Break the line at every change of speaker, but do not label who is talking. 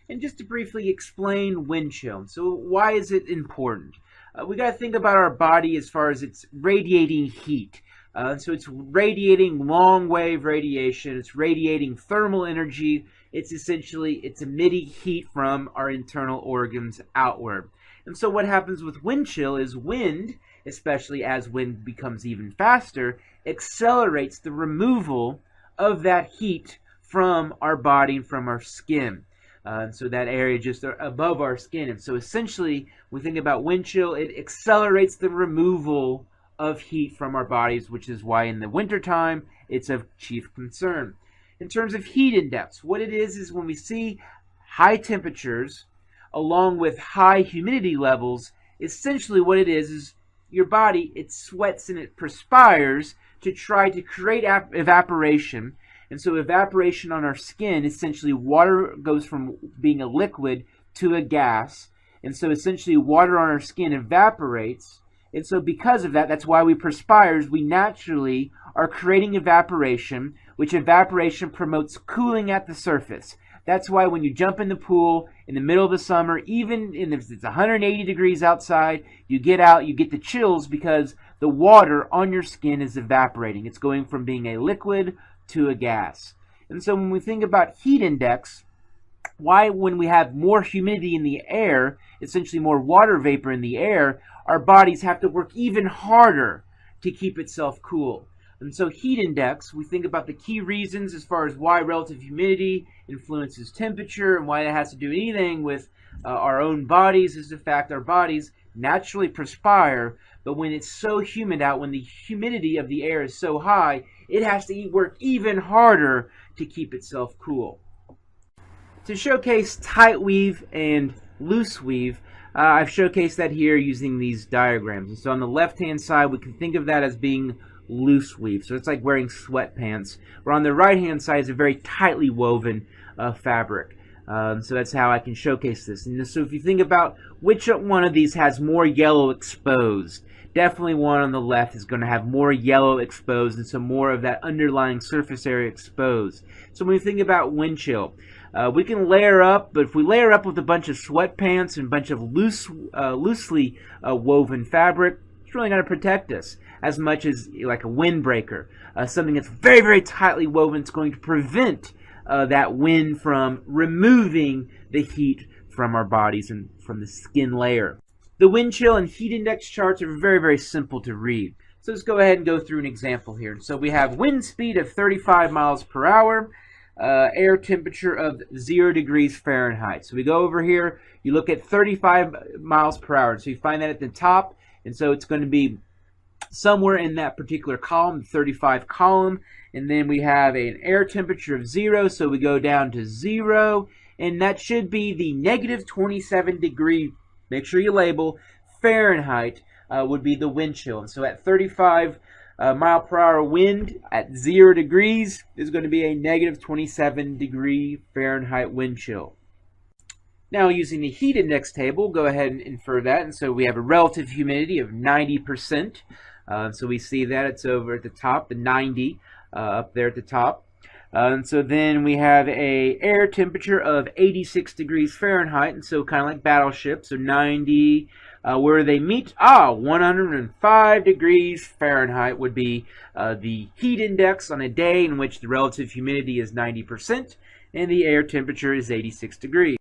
And just to briefly explain wind chill. So why is it important? We got to think about our body as far as it's radiating heat. So it's radiating long wave radiation. It's radiating thermal energy. It's emitting heat from our internal organs outward. And so what happens with wind chill is wind, especially as wind becomes even faster, accelerates the removal of that heat from our body and from our skin. So that area just above our skin. And so essentially, when we think about wind chill, it accelerates the removal of heat from our bodies, which is why in the wintertime, it's of chief concern. In terms of heat index, what it is when we see high temperatures along with high humidity levels, essentially what it is your body, it sweats and it perspires to try to create evaporation. And so evaporation on our skin, essentially water goes from being a liquid to a gas. And so essentially water on our skin evaporates. And so because of that, that's why we perspire. We naturally are creating evaporation, which evaporation promotes cooling at the surface. That's why when you jump in the pool in the middle of the summer, even if it's 180 degrees outside, you get out, you get the chills because the water on your skin is evaporating. It's going from being a liquid to a gas. And so when we think about heat index, why when we have more humidity in the air, essentially more water vapor in the air, our bodies have to work even harder to keep itself cool. And so heat index, we think about the key reasons as far as why relative humidity influences temperature and why that has to do anything with our own bodies is the fact our bodies naturally perspire, but when it's so humid out, when the humidity of the air is so high, it has to work even harder to keep itself cool. To showcase tight weave and loose weave, I've showcased that here using these diagrams. And so on the left-hand side, we can think of that as being loose weave. So it's like wearing sweatpants. Where on the right-hand side is a very tightly woven fabric. So that's how I can showcase this. And so if you think about which one of these has more yellow exposed, definitely one on the left is going to have more yellow exposed and so more of that underlying surface area exposed. So when we think about wind chill, we can layer up, but if we layer up with a bunch of sweatpants and a bunch of loosely woven fabric, it's really going to protect us as much as like a windbreaker. Something that's very, very tightly woven is going to prevent that wind from removing the heat from our bodies and from the skin layer. The wind chill and heat index charts are very, very simple to read. So let's go ahead and go through an example here. So we have wind speed of 35 miles per hour, air temperature of 0 degrees Fahrenheit. So we go over here, you look at 35 miles per hour. So you find that at the top, and so it's going to be somewhere in that particular column, the 35 column. And then we have an air temperature of 0, so we go down to 0, and that should be the negative 27 degree, make sure you label, Fahrenheit would be the wind chill. And so at 35 mile per hour wind at 0 degrees is going to be a negative 27 degree Fahrenheit wind chill. Now using the heat index table, go ahead and infer that. And so we have a relative humidity of 90%. So we see that it's over at the top, the 90 up there at the top. And so then we have a air temperature of 86 degrees Fahrenheit, and so kind of like battleship, so 90, where they meet, 105 degrees Fahrenheit would be the heat index on a day in which the relative humidity is 90% and the air temperature is 86 degrees.